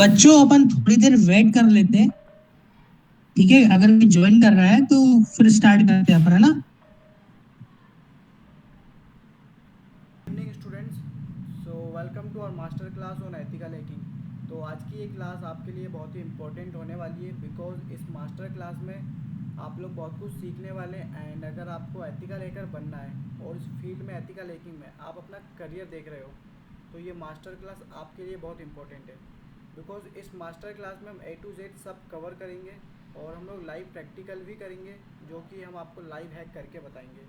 बच्चों अपन थोड़ी देर वेट कर लेते हैं। ठीक है, अगर कोई ज्वाइन कर रहा है तो फिर स्टार्ट करते हैं अपन, है ना। Evening students. So welcome to our master class on ethical hacking. तो आज की ये क्लास आपके लिए बहुत ही इंपॉर्टेंट होने वाली है बिकॉज इस मास्टर क्लास में आप लोग बहुत कुछ सीखने वाले हैं। एंड अगर आपको एथिकल हैकर बनना है और इस फील्ड में एथिकल हैकिंग में आप अपना करियर देख रहे हो तो ये मास्टर क्लास आपके लिए बहुत इंपॉर्टेंट है बिकॉज इस मास्टर क्लास में हम A to Z सब कवर करेंगे और हम लोग लाइव प्रैक्टिकल भी करेंगे जो कि हम आपको लाइव हैक करके बताएंगे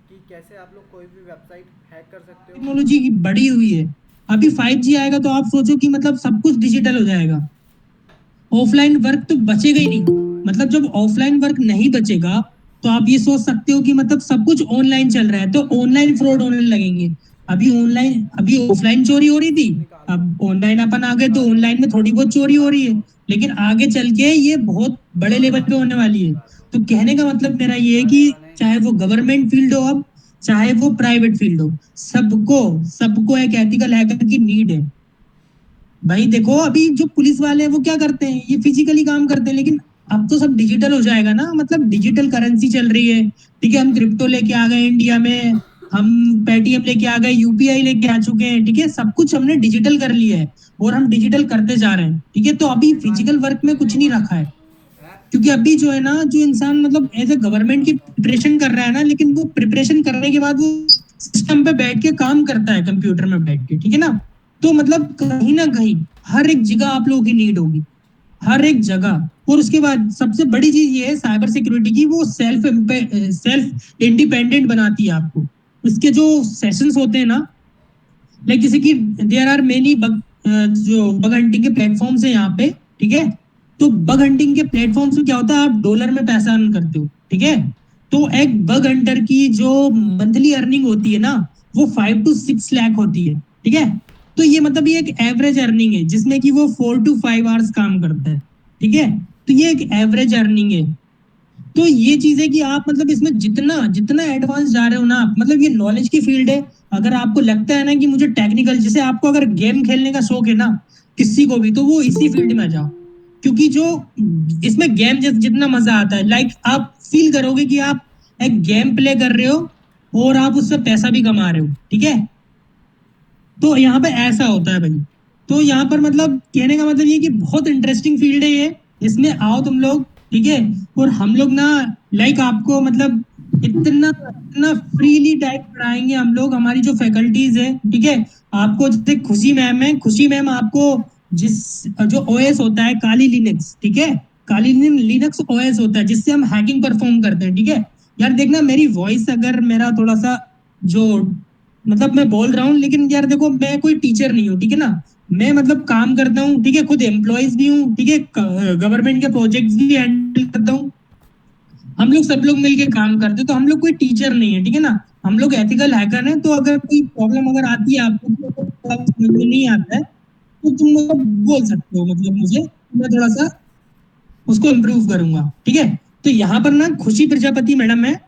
कि कैसे आप लोग कोई भी वेबसाइट हैक कर सकते हो। टेक्नोलॉजी की बढ़ी हुई है। अभी 5G आएगा तो आप सोचो कि मतलब सब कुछ डिजिटल हो जाएगा। ऑफलाइन वर्क तो बचेगा ही नहीं। मतलब जब ऑफलाइन वर्क नहीं बचेगा तो आप ये सोच सकते हो कि मतलब सब कुछ ऑनलाइन चल रहा है तो ऑनलाइन फ्रॉड होने लगेंगे। अभी ऑफलाइन चोरी हो रही थी। निकाल लो, अब ऑनलाइन अपन आ गए तो निकाल लो, ऑनलाइन में थोड़ी बहुत चोरी हो रही है। लेकिन आगे चल के ये बहुत बड़े हाँ लेवल हाँ पे होने निकाल दो वाली है। निकाल दो। तो कहने का मतलब मेरा ये है कि बड़े वाले चाहे वो गवर्नमेंट फील्ड हो, अब चाहे वो प्राइवेट फील्ड हो, सबको सबको एक एथिकल हैकर की नीड है। भाई देखो, अभी जो पुलिस वाले हैं वो क्या करते हैं, ये फिजिकली काम करते हैं, लेकिन अब तो सब डिजिटल हो जाएगा ना। मतलब डिजिटल करेंसी चल रही है। ठीक है, हम क्रिप्टो लेके आ गए इंडिया में। हम पेटीएम लेके आ गए, यूपीआई लेके आ चुके हैं। ठीक है, सब कुछ हमने डिजिटल कर लिया है और हम डिजिटल करते जा रहे हैं। ठीक है, तो अभी निकाल फिजिकल वर्क में कुछ नहीं रखा है। है। क्योंकि अभी जो है ना, जो इंसान मतलब एज ए गवर्नमेंट की प्रिपरेशन कर रहा है ना, लेकिन वो प्रिपरेशन करने के बाद वो सिस्टम पे बैठ के काम करता है, कंप्यूटर में बैठ के। ठीक है ना। तो मतलब कहीं ना कहीं हर एक जगह आप लोगों की नीड होगी, हर एक जगह। और उसके बाद सबसे बड़ी चीज ये है साइबर सिक्योरिटी की, वो सेल्फ इंडिपेंडेंट बनाती है आपको। उसके जो सेशंस होते हैं ना, लाइक जैसे कि देयर आर मेनी बग, जो बग हंटिंग के प्लेटफॉर्म्स है यहाँ पे। ठीक है, तो बग हंटिंग के प्लेटफॉर्म्स में क्या होता है, आप डॉलर में पैसा अर्न करते हो। ठीक है, तो एक बग हंटर की जो मंथली अर्निंग होती है ना, वो 5 to 6 लाख होती है। ठीक है, तो ये मतलब ये एक एवरेज अर्निंग है जिसमें कि वो 4 to 5 आवर्स काम करता है। ठीक है, तो ये एक एवरेज अर्निंग है। तो ये चीज है कि आप मतलब इसमें जितना जितना एडवांस जा रहे हो ना आप, मतलब ये नॉलेज की फील्ड है। अगर आपको लगता है ना कि मुझे टेक्निकल, जैसे आपको अगर गेम खेलने का शौक है ना, किसी को भी, तो वो इसी फील्ड में जाओ। क्योंकि जो इसमें गेम जितना मजा आता है, लाइक आप फील करोगे कि आप एक गेम प्ले कर रहे हो और आप उससे पैसा भी कमा रहे हो। ठीक है, तो यहाँ पे ऐसा होता है भाई। तो यहाँ पर मतलब कहने का मतलब ये कि बहुत इंटरेस्टिंग फील्ड है ये। इसमें आओ तुम लोग। ठीक है, और हम लोग ना, लाइक आपको मतलब इतना इतना फ्रीली टाइप पढ़ाएंगे हम लोग, हमारी जो फैकल्टीज है। ठीक है, आपको जैसे खुशी मैम है, खुशी मैम आपको जिस जो ओएस होता है काली लिनक्स, ठीक है, काली लिनक्स ओएस होता है जिससे हम हैकिंग परफॉर्म करते हैं। ठीक है, यार देखना मेरी वॉइस, अगर मेरा थोड़ा सा जो मतलब मैं बोल रहा हूँ, लेकिन यार देखो मैं कोई टीचर नहीं हूँ। ठीक है ना, मैं मतलब काम करता हूँ। ठीक है, खुद एम्प्लॉयज भी हूँ। ठीक है, गवर्नमेंट के प्रोजेक्ट्स भी हैंडल करता हूँ। हम लोग सब लोग मिलके काम करते हैं, तो हम लोग कोई टीचर नहीं है। ठीक है ना, हम लोग एथिकल हैकर हैं। तो अगर कोई प्रॉब्लम अगर आती है आपको, तो समझ में नहीं आता है, तो तुम लोग बोल सकते हो मतलब मुझे, मैं थोड़ा सा उसको इम्प्रूव करूंगा। ठीक है, तो यहाँ पर ना खुशी प्रजापति मैडम है,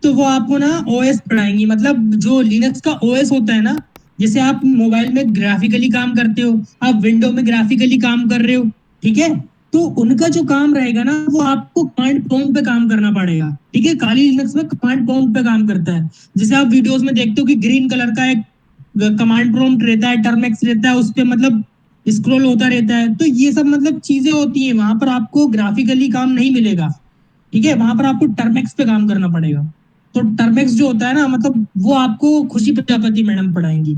तो वो आपको ना ओएस पढ़ाएंगी। मतलब जो लिनक्स का ओएस होता है ना, जैसे आप मोबाइल में ग्राफिकली काम करते हो, आप विंडो में ग्राफिकली काम कर रहे हो। ठीक है, तो उनका जो काम रहेगा ना, वो आपको कमांड प्रॉम्प्ट पे काम करना पड़ेगा। ठीक है, काली लिनक्स में कमांड प्रॉम्प्ट पे काम करता है। जैसे आप वीडियोस में देखते हो कि ग्रीन कलर का एक कमांड प्रॉम्प्ट रहता है, टर्मेक्स रहता है, उस पे मतलब स्क्रॉल होता रहता है। तो ये सब मतलब चीजें होती हैं, वहां पर आपको ग्राफिकली काम नहीं मिलेगा। ठीक है, वहां पर आपको टर्मेक्स पे काम करना पड़ेगा। तो टर्मेक्स जो होता है ना, मतलब वो आपको खुशी प्रजापति मैडम पढ़ाएंगी।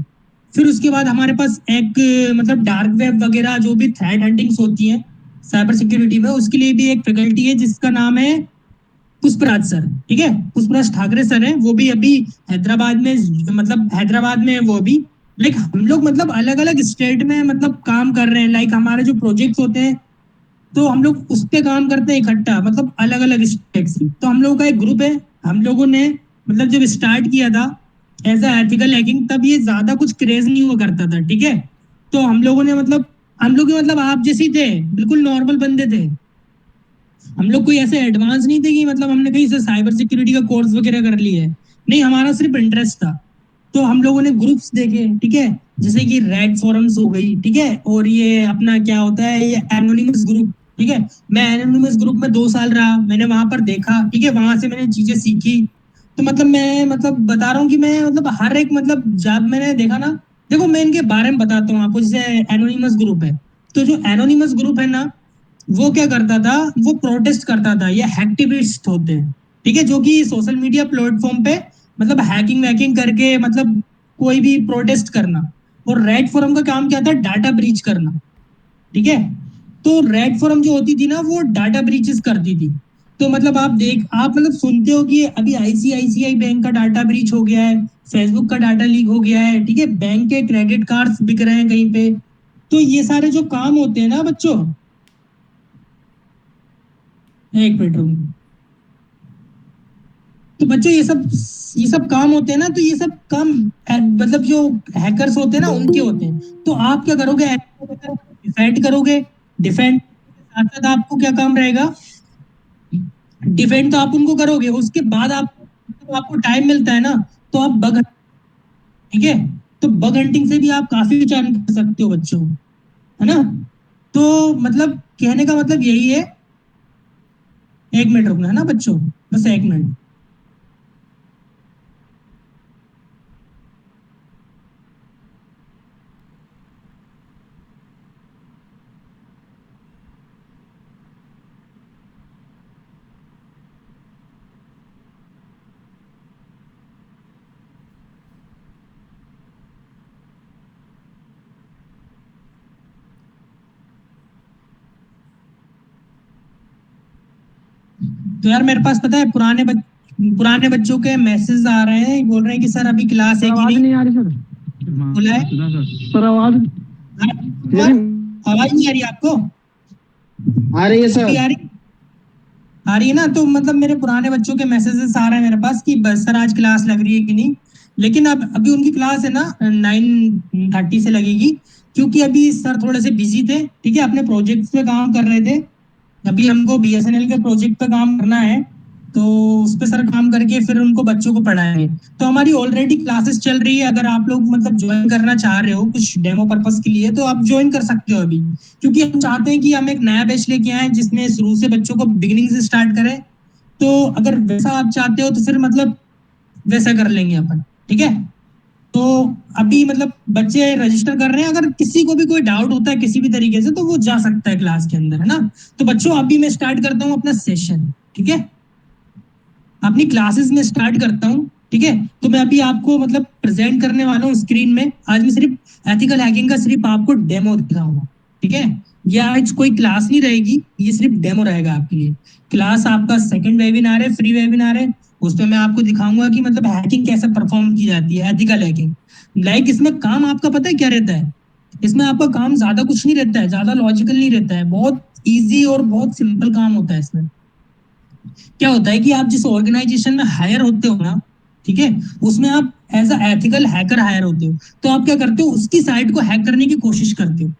फिर उसके बाद हमारे पास एक मतलब डार्क वेब वगैरह जो भी थ्रेड हंटिंग्स होती हैं साइबर सिक्योरिटी में, उसके लिए भी एक फैकल्टी है जिसका नाम है पुष्पराज सर। ठीक है, पुष्पराज ठाकरे सर है, वो भी अभी हैदराबाद में, मतलब हैदराबाद में है वो भी। लाइक हम लोग मतलब अलग अलग स्टेट में मतलब काम कर रहे हैं। लाइक हमारे जो प्रोजेक्ट्स होते हैं, तो हम लोग उस पे काम करते हैं इकट्ठा, मतलब अलग अलग स्टेट से। तो हम लोगों का एक ग्रुप है। हम लोगों ने मतलब जब स्टार्ट किया था एज अ एथिकल हैकिंग, तब ये ज्यादा कुछ क्रेज नहीं हुआ करता था। ठीक है, तो हम लोगों ने मतलब हम लोग मतलब आप जैसे ही थे, बिल्कुल नॉर्मल बंदे थे। हम लोग कोई ऐसे एडवांस नहीं थे कि मतलब हमने कहीं से साइबर सिक्योरिटी का कोर्स वगैरह कर लिया है। नहीं, हमारा सिर्फ इंटरेस्ट था। तो हम लोगों ने ग्रुप्स देखे, ठीक है, जैसे कि रेड फोरम्स हो गई, ठीक है, और ये अपना क्या होता है, ये एनोनिमस ग्रुप, ठीक है। मैं एनोनिमस ग्रुप में 2 साल रहा, मैंने वहां पर देखा, ठीक है, वहां से मैंने चीजें सीखी। तो मतलब मैं मतलब बता रहा हूँ कि मैं मतलब हर एक मतलब जब मैंने देखा ना, देखो मैं इनके बारे में बताता हूँ आपको। जैसे एनोनिमस ग्रुप है, तो जो एनोनिमस ग्रुप है ना, वो क्या करता था, वो प्रोटेस्ट करता था, ये हैक्टिविस्ट होते हैं, ठीक है, जो कि सोशल मीडिया प्लेटफॉर्म पे मतलब हैकिंग वैकिंग करके मतलब कोई भी प्रोटेस्ट करना। और रेड फोरम का काम क्या था, डाटा ब्रीच करना, ठीक है। तो रेड फोरम जो होती थी ना, वो डाटा ब्रीचेस करती थी। तो मतलब आप मतलब सुनते हो कि अभी आईसीआईसीआई बैंक का डाटा ब्रीच हो गया है, फेसबुक का डाटा लीक हो गया है, ठीक है, बैंक के क्रेडिट कार्ड्स बिक रहे हैं कहीं पे। तो ये सारे जो काम होते हैं ना बच्चों, एक मिनट रुको। तो बच्चों ये सब काम होते हैं ना, तो ये सब काम मतलब जो हैकर्स होते हैं ना उनके होते हैं। तो आप क्या करोगे, डिफेंड करोगे। डिफेंड के साथ साथ आपको क्या काम रहेगा, डिफेंड तो आप उनको करोगे, उसके बाद आपको टाइम मिलता है ना, तो आप ठीक है, तो बग हंटिंग से भी आप काफी कुछ अर्न कर सकते हो बच्चों, है ना। तो मतलब कहने का मतलब यही है। एक मिनट रुकना है ना बच्चों, बस एक मिनट। तो यार मेरे पास पता है पुराने बच्चों के मैसेज आ रहे हैं, बोल रहे हैं कि सर अभी क्लास है सर कि आवाज नहीं। नहीं आ रही सर। बोला है सर आवाज आवाज नहीं आ रही आपको? आ रही है अभी सर। आ रही है ना। तो मतलब मेरे पुराने बच्चों के मैसेजेस आ रहे हैं मेरे पास कि बस सर आज क्लास लग रही है कि नहीं। लेकिन अब अभी उनकी क्लास है ना 9:30 से लगेगी, क्योंकि अभी सर थोड़े से बिजी थे, ठीक है, अपने प्रोजेक्ट्स पे काम कर रहे थे। अभी हमको बीएसएनएल के प्रोजेक्ट पे काम करना है, तो उस पे सर काम करके फिर उनको बच्चों को पढ़ाएंगे। तो हमारी ऑलरेडी क्लासेस चल रही है, अगर आप लोग मतलब ज्वाइन करना चाह रहे हो कुछ डेमो पर्पस के लिए, तो आप ज्वाइन कर सकते हो अभी। क्योंकि हम चाहते हैं कि हम एक नया बैच लेके आए जिसमें शुरू से बच्चों को बिगिनिंग से स्टार्ट करें। तो अगर वैसा आप चाहते हो तो फिर मतलब वैसा कर लेंगे अपन, ठीक है। तो अभी मतलब बच्चे रजिस्टर कर रहे हैं, अगर किसी को भी कोई डाउट होता है किसी भी तरीके से तो वो जा सकता है क्लास के अंदर, है ना। तो बच्चों अभी मैं स्टार्ट करता हूँ अपना सेशन, ठीक है, अपनी क्लासेस में स्टार्ट करता हूँ, ठीक है। तो मैं अभी आपको मतलब प्रेजेंट करने वाला हूँ स्क्रीन में। आज मैं सिर्फ एथिकल हैकिंग का सिर्फ आपको डेमो दिखाऊंगा, ठीक है। ये आज कोई क्लास नहीं रहेगी, ये सिर्फ डेमो रहेगा आपके लिए। क्लास आपका सेकंड वेबिनार है, फ्री वेबिनार है। उसमें मैं आपको दिखाऊंगा कि मतलब हैकिंग कैसे परफॉर्म की जाती है, एथिकल हैकिंग। लाइक इसमें काम आपका पता है क्या रहता है, इसमें आपका काम ज्यादा कुछ नहीं रहता है, ज्यादा लॉजिकल नहीं रहता है, बहुत इजी और बहुत सिंपल काम होता है इसमें। क्या होता है कि आप जिस ऑर्गेनाइजेशन में हायर होते हो ना, ठीक है, उसमें आप as a ethical hacker hire होते हो। तो आप क्या करते हो, उसकी साइट को हैक करने की कोशिश करते हो,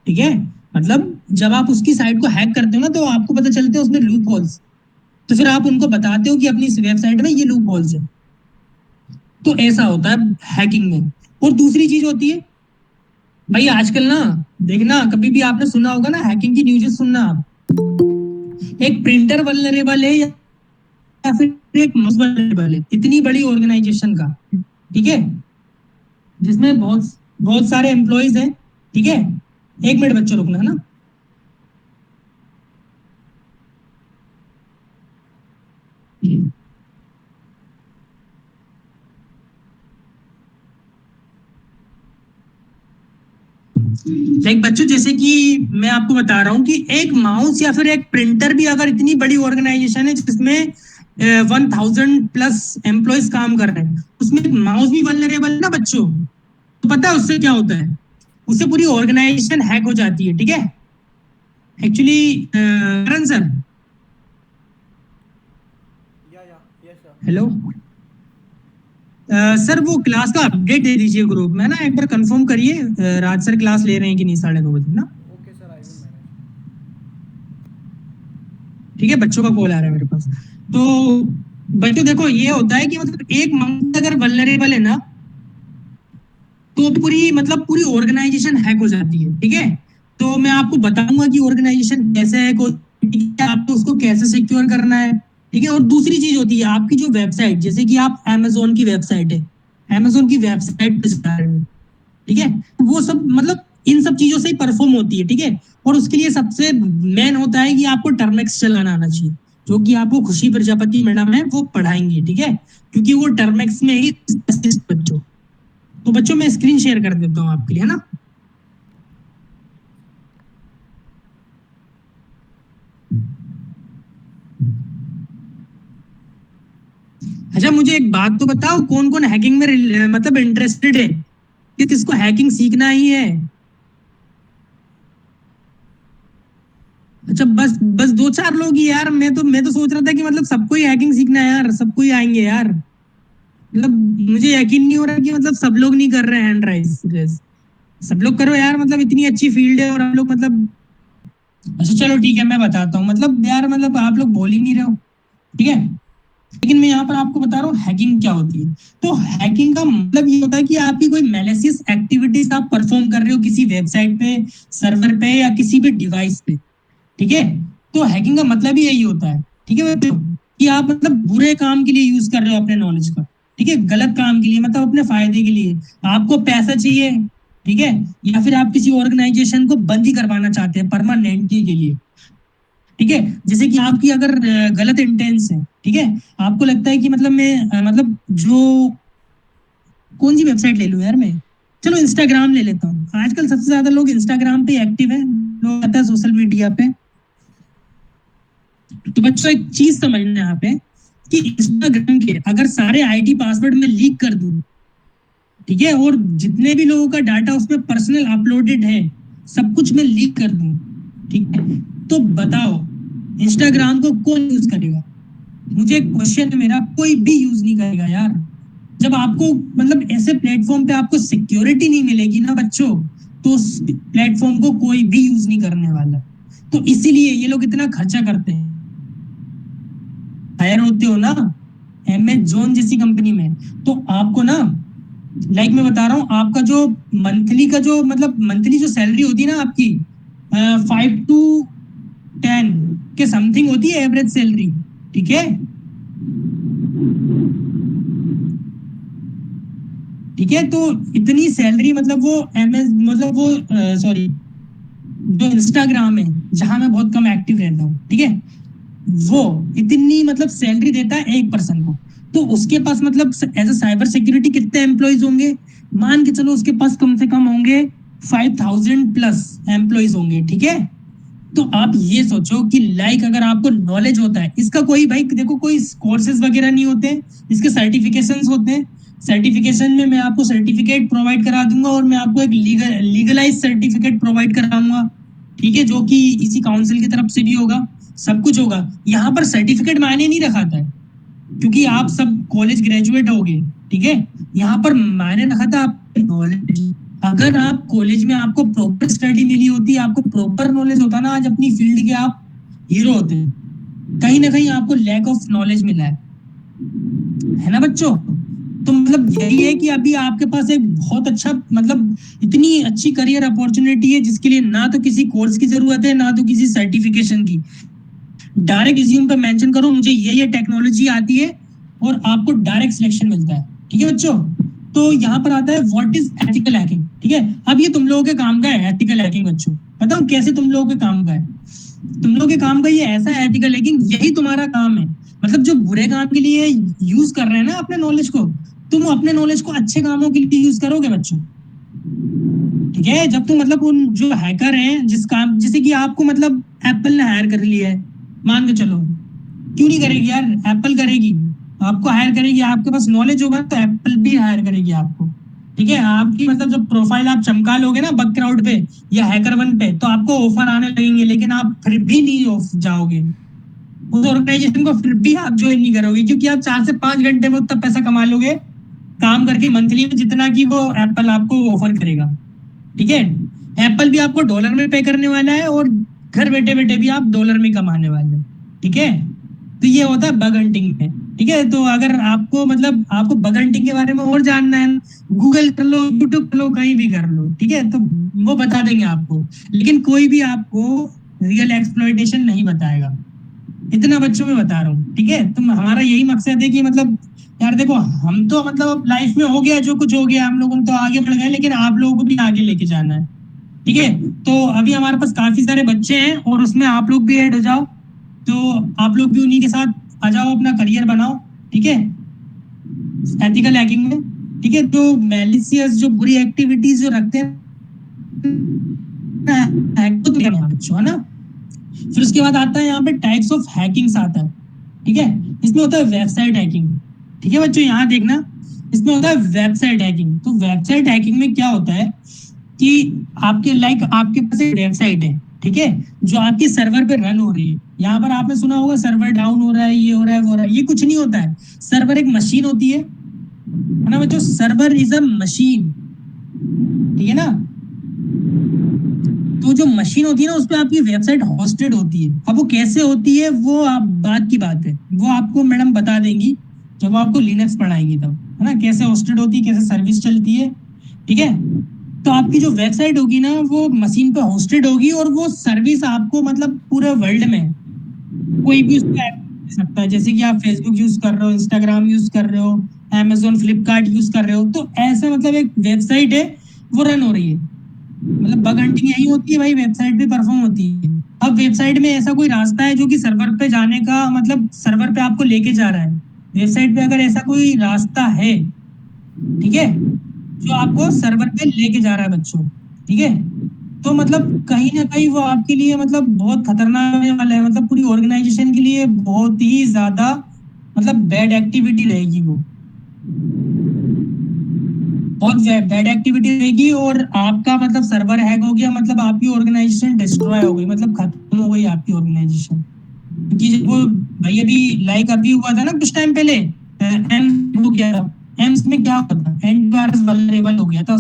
ठीक है। मतलब जब आप उसकी साइट को हैक करते हो ना, तो आपको पता चलते हैं उसमें लूप होल्स। तो फिर आप उनको बताते हो कि अपनी इस वेबसाइट में ये लूप होल्स है। तो ऐसा होता है हैकिंग में। और दूसरी चीज होती है भाई, आजकल ना देखना, कभी भी आपने सुना होगा ना हैकिंग की न्यूज़ सुनना आप, एक प्रिंटर वल्नरेबल है या फिर एक माउस वल्नरेबल है इतनी बड़ी ऑर्गेनाइजेशन का, ठीक है, जिसमें बहुत बहुत सारे एम्प्लॉयज हैं, ठीक है। एक मिनट बच्चों रुकना, है ना। लाइक बच्चों, जैसे कि मैं आपको बता रहा हूँ कि एक माउस या फिर एक प्रिंटर भी अगर इतनी बड़ी ऑर्गेनाइजेशन है जिसमें 1000+ एम्प्लॉयज काम कर रहे हैं, उसमें एक माउस भी वल्नरेबल है ना बच्चों, तो पता है उससे क्या होता है, उससे पूरी ऑर्गेनाइजेशन हैक हो जाती है, ठीक है। एक्चुअली करण सर, या यस सर। हेलो सर, वो क्लास का अपडेट दे दीजिए ग्रुप में ना, एक बार कंफर्म करिए राज सर क्लास ले रहे हैं कि नहीं 9:30 बजे ना। Okay sir, I will manage. ठीक है, बच्चों का कॉल आ रहा है मेरे पास। तो बच्चों देखो, ये होता है कि मतलब एक माउस अगर वल्नरेबल है ना, तो पूरी मतलब पूरी ऑर्गेनाइजेशन हैक हो जाती है। ठीक है, तो मैं आपको बताऊंगा कि ऑर्गेनाइजेशन कैसे हैक होती है, आपको उसको कैसे सिक्योर करना है। ठीक है, और दूसरी चीज होती है आपकी जो वेबसाइट, जैसे कि आप अमेजोन की वेबसाइट है, अमेजोन की वेबसाइट पे जा रहे हो, ठीक है, वो सब मतलब इन सब चीजों से ही परफॉर्म होती है। ठीक है, और उसके लिए सबसे मेन होता है कि आपको टर्मेक्स चलाना आना चाहिए, जो कि आपको खुशी प्रजापति मैडम है वो पढ़ाएंगे। ठीक है, क्योंकि वो टर्मेक्स में ही specialist बच्चों। तो बच्चों मैं स्क्रीन शेयर कर देता हूँ आपके लिए, है ना। अच्छा, मुझे एक बात तो बताओ, कौन कौन हैकिंग में मतलब इंटरेस्टेड है, कि किसको हैकिंग सीखना ही है। अच्छा, बस बस दो चार लोग ही यार। मैं तो सोच रहा था कि मतलब सबको ही हैकिंग सीखना है यार, सबको ही आएंगे यार। मतलब मुझे यकीन नहीं हो रहा कि मतलब सब लोग नहीं कर रहे हैं हैंड राइज। सब लोग करो यार, मतलब इतनी अच्छी फील्ड है और हम लोग मतलब। अच्छा चलो ठीक है, मैं बताता हूँ। मतलब यार मतलब आप लोग बोल ही नहीं रहे हो। ठीक है, लेकिन मैं यहाँ पर आपको बता रहा हूँ हैकिंग क्या होती है। तो हैकिंग का मतलब ये होता है कि आपकी कोई मैलिशियस एक्टिविटीज आप परफॉर्म कर रहे हो किसी वेबसाइट पे, सर्वर पे या किसी भी डिवाइस पे। ठीक है, तो हैकिंग का मतलब ही यही होता है। ठीक है बच्चों, कि आप मतलब बुरे काम के लिए यूज कर रहे हो अपने नॉलेज का। ठीक है, गलत काम के लिए, मतलब अपने फायदे के लिए। आपको पैसा चाहिए, ठीक है, या फिर आप किसी ऑर्गेनाइजेशन को बंद ही करवाना चाहते हैं परमानेंटली के लिए। ठीक है, जैसे कि आपकी अगर गलत इंटेंस है, ठीक है, आपको लगता है कि मतलब मैं मतलब जो कौन सी वेबसाइट ले लूं यार मैं, चलो इंस्टाग्राम ले लेता हूँ। आजकल सबसे ज्यादा लोग इंस्टाग्राम पे एक्टिव है, लोग आता है सोशल मीडिया पे। तो बच्चों एक चीज समझना है यहाँ पे, कि इंस्टाग्राम के अगर सारे आईडी पासवर्ड में लीक कर दूं, ठीक है, और जितने भी लोगों का डाटा उसमें पर्सनल अपलोडेड है सब कुछ मैं लीक कर दूं, ठीक है, तो बताओ इंस्टाग्राम को कौन यूज करेगा। मुझे क्वेश्चन है मेरा, कोई भी यूज नहीं करेगा यार। जब आपको मतलब ऐसे प्लेटफॉर्म पे आपको सिक्योरिटी नहीं मिलेगी ना बच्चों, तो उस प्लेटफॉर्म को कोई भी यूज नहीं करने वाला। तो इसीलिए ये लोग इतना खर्चा करते हैं। हायर होते हो ना एमेजोन जैसी कंपनी में, तो आपको ना, लाइक मैं बता रहा हूँ, आपका जो मंथली का जो मतलब मंथली जो सैलरी होती है ना आपकी, 5 to 10 के समथिंग होती है एवरेज सैलरी। ठीक है, ठीक है, तो इतनी सैलरी मतलब वो एम एस मतलब वो सॉरी, जो इंस्टाग्राम है जहां मैं बहुत कम एक्टिव रहता हूँ, ठीक है, वो इतनी मतलब सैलरी देता है एक पर्सन को। तो उसके पास मतलब एज अ साइबर सिक्योरिटी कितने एम्प्लॉयज होंगे, मान के चलो उसके पास कम से कम होंगे 5,000+ एम्प्लॉयज होंगे। ठीक है, तो आप ये सोचो कि लाइक अगर आपको नॉलेज होता है इसका, कोई भाई देखो कोई कोर्सेज वगैरह नहीं होते, इसके सर्टिफिकेशंस होते हैं। सर्टिफिकेशन में मैं आपको सर्टिफिकेट प्रोवाइड करा दूंगा, और मैं आपको एक लीगलाइज सर्टिफिकेट प्रोवाइड कराऊंगा। ठीक है, जो कि इसी काउंसिल की तरफ से भी होगा, सब कुछ होगा। यहाँ पर सर्टिफिकेट मायने नहीं रखाता है, क्योंकि आप सब कॉलेज ग्रेजुएट हो गए। ठीक है, यहाँ पर मायने रखा था आपकी नॉलेज। अगर आप कॉलेज में आपको प्रॉपर स्टडी मिली होती, आपको प्रॉपर नॉलेज होता ना, आज अपनी फील्ड के आप हीरो होते हैं। कहीं ना कहीं आपको लैक ऑफ नॉलेज मिला है ना बच्चों। तो मतलब यही है कि अभी आपके पास एक बहुत अच्छा मतलब इतनी अच्छी करियर अपॉर्चुनिटी है, जिसके लिए ना तो किसी कोर्स की जरूरत है ना तो किसी सर्टिफिकेशन की। डायरेक्ट रिज्यूम पे मेंशन करो मुझे ये टेक्नोलॉजी आती है, और आपको डायरेक्ट सिलेक्शन मिलता है। ठीक है बच्चों, तो यहाँ पर आता है व्हाट इज एथिकल हैकिंग। ठीक है, अब ये तुम लोगों के काम का है एथिकल हैकिंग बच्चों। बताओ कैसे तुम लोगों के काम का है। तुम लोगों के काम का ये ऐसा एथिकल हैकिंग, यही तुम्हारा काम है। मतलब जो बुरे काम के लिए यूज कर रहे हैं ना अपने नॉलेज को, तुम अपने नॉलेज को अच्छे कामों के लिए यूज करोगे बच्चों। ठीक है, जब तुम मतलब उन जो हैकर हैं जिस काम, जैसे कि आपको मतलब एप्पल ने हायर कर लिया है, मान के चलो, क्यों नहीं करेगी यार, एप्पल करेगी, आपको हायर करेगी। आपके पास नॉलेज होगा तो एप्पल भी हायर करेगी आपको। ठीक है, आपकी मतलब जब प्रोफाइल आप चमका लोगे ना बग क्राउड पे या हैकर वन पे, तो आपको ऑफर आने लगेंगे, लेकिन आप फिर भी नहीं ऑफ जाओगे उस ऑर्गेनाइजेशन को, फिर भी आप ज्वाइन नहीं करोगे, क्योंकि आप 4 से 5 घंटे में उतना पैसा कमा लोगे काम करके मंथली में, जितना कि वो एप्पल आपको ऑफर करेगा। ठीक है, एप्पल भी आपको डॉलर में पे करने वाला है, और घर बैठे बैठे भी आप डॉलर में कमाने वाले हैं। ठीक है, तो ये होता है बग हंटिंग में। ठीक है, तो अगर आपको मतलब आपको बग हंटिंग के बारे में और जानना है, गूगल कर लो, यूट्यूब कर लो, कहीं भी कर लो, ठीक है, तो वो बता देंगे आपको। लेकिन कोई भी आपको रियल एक्सप्लॉइटेशन नहीं बताएगा, इतना बच्चों में बता रहा हूँ, ठीक है। तो हमारा यही मकसद है कि मतलब यार देखो, हम तो मतलब लाइफ में हो गया जो कुछ हो गया, हम लोग तो आगे बढ़ गए, लेकिन आप लोगों को भी आगे लेके जाना है, ठीक है। तो अभी हमारे पास काफी सारे बच्चे हैं और उसमें आप लोग भी ऐड हो जाओ, तो आप लोग भी उन्हीं के साथ आ जाओ, अपना करियर बनाओ, ठीक है, एथिकल हैकिंग में, ठीक है। तो मैलिशियस जो बुरी एक्टिविटीज जो रखते हैं ना, hack तो यहाँ बच्चों, है ना। फिर उसके बाद आता है यहाँ पे टाइप्स ऑफ हैकिंग्स आता है, ठीक है। इसमें होता है वेबसाइट हैकिंग, ठीक है बच्चों, यहाँ देखना, इसमें होता है वेबसाइट हैकिंग। तो वेबसाइट हैकिंग में क्या होता है कि आपके लाइक आपके पास एक वेबसाइट है, ठीक है, जो आपके सर्वर पे रन हो रही है। यहाँ पर आपने सुना होगा सर्वर डाउन हो रहा है, ये हो रहा है, वो हो रहा है, ये कुछ नहीं होता है। सर्वर एक मशीन होती है ना बच्चों, सर्वर इज अ मशीन, ठीक है ना। तो जो मशीन होती है ना, उस पर आपकी वेबसाइट होस्टेड होती है। अब वो कैसे होती है वो आप बात की बात है, वो आपको मैडम बता देंगी जब आपको लिनक्स पढ़ाएंगी तब, है ना, कैसे होस्टेड होती है, कैसे सर्विस चलती है, ठीक है। तो आपकी जो वेबसाइट होगी ना, वो मशीन पे होस्टेड होगी और वो सर्विस आपको मतलब पूरे वर्ल्ड में कोई भी उसको access कर सकता है। जैसे कि आप फेसबुक यूज कर रहे हो, इंस्टाग्राम यूज कर रहे हो, amazon फ्लिपकार्ट यूज कर रहे हो, तो ऐसा मतलब एक वेबसाइट है, वो रन हो रही है। मतलब बग हंटिंग यही होती है भाई, वेबसाइट पे परफॉर्म होती है। अब वेबसाइट में ऐसा कोई रास्ता है जो कि सर्वर पे जाने का, मतलब सर्वर पे आपको लेके जा रहा है। वेबसाइट पे अगर ऐसा कोई रास्ता है, ठीक है, जो आपको सर्वर पे लेके जा रहा है बच्चों, ठीक है, तो मतलब कहीं ना कहीं वो आपके लिए मतलब बहुत खतरनाक होने वाला है। मतलब पूरी ऑर्गेनाइजेशन के लिए बहुत ही ज्यादा मतलब बैड एक्टिविटी रहेगी वो, बहुत बैड एक्टिविटी रहेगी। और आपका मतलब सर्वर हैक हो गया, मतलब आपकी ऑर्गेनाइजेशन डिस्ट्रॉय हो गई, मतलब खत्म हो गई आपकी ऑर्गेनाइजेशन। क्योंकि जब वो भाई अभी लाइक अभी हुआ था ना कुछ टाइम पहले, एम हो गया था, एम्स में क्या हुआ था, एंटीवायरस वल्नरेबल हो गया था,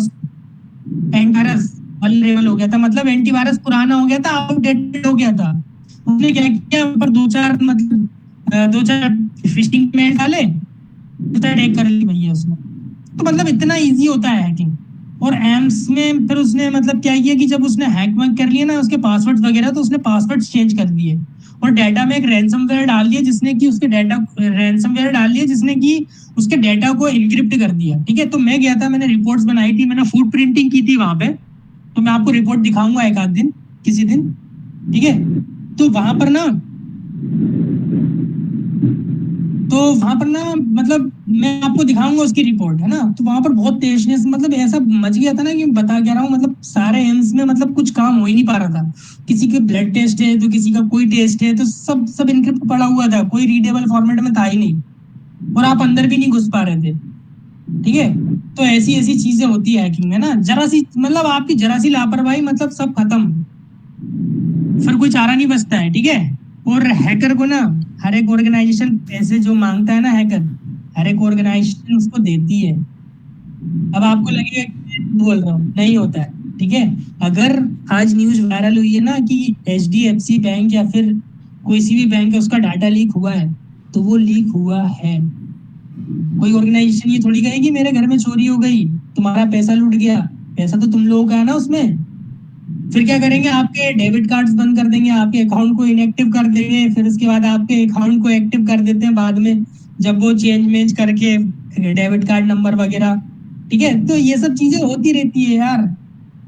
एंटीवायरस वल्नरेबल हो गया था, मतलब एंटीवायरस पुराना हो गया था, आउटडेटेड हो गया था। उसने क्या किया, ऊपर दो चार मतलब दो चार फिशिंग मेल डाले, अटैक कर ली भैया उसने। तो मतलब इतना इजी होता है हैकिंग। और एम्स में फिर उसने मतलब क्या किया कि जब उसने हैक वैक कर लिया ना उसके पासवर्ड्स वगैरह, तो उसने पासवर्ड्स चेंज कर दिए और डाटा में एक रैंसमवेयर डाल दिया, जिसने कि उसके डाटा रैंसमवेयर डाल दिया जिसने कि उसके डाटा को एन्क्रिप्ट कर दिया, ठीक है। तो मैं गया था, मैंने रिपोर्ट्स बनाई थी, मैंने फूड प्रिंटिंग की थी वहां पे, तो मैं आपको रिपोर्ट दिखाऊंगा एक आध दिन, किसी दिन, ठीक है। तो वहां पर ना, तो वहां पर ना मतलब मैं आपको दिखाऊंगा उसकी रिपोर्ट, है ना। तो वहां पर बहुत तेजनेस मतलब ऐसा मच गया था ना कि बता क्या रहा हूँ, मतलब सारे एम्स में मतलब कुछ काम हो ही नहीं पा रहा था। किसी के ब्लड टेस्ट है तो किसी का कोई टेस्ट है, तो सब सब इनक्रिप्ट पड़ा हुआ था, कोई रीडेबल फॉर्मेट में था ही नहीं, और आप अंदर भी नहीं घुस पा रहे थे, ठीक है। तो ऐसी ऐसी चीजें होती है हैकिंग में ना, जरा सी मतलब आपकी जरा सी लापरवाही मतलब सब खत्म, फिर कोई चारा नहीं बचता है, ठीक है। और हैकर को ना हर एक ऑर्गेनाइजेशन पैसे जो मांगता है ना हैकर, हर एक ऑर्गेनाइजेशन उसको देती है। अब आपको लगेगा कि मैं झूठ बोल रहा हूँ, नहीं होता है, ठीक है। अगर आज न्यूज वायरल हुई है ना कि एचडीएफसी बैंक या फिर कोई सी भी बैंक है उसका डाटा लीक हुआ है, तो वो लीक हुआ है। कोई ऑर्गेनाइजेशन ये थोड़ी कहेगी मेरे घर में चोरी हो गई, तुम्हारा पैसा लूट गया, पैसा तो तुम लोगों का है ना उसमें। फिर क्या करेंगे, आपके डेबिट कार्ड्स बंद कर देंगे, आपके अकाउंट को इनएक्टिव कर देंगे, फिर उसके बाद आपके अकाउंट को एक्टिव कर देते हैं बाद में, जब वो चेंज मेंज करके डेबिट कार्ड नंबर वगैरह, ठीक है। तो ये सब चीजें होती रहती है यार।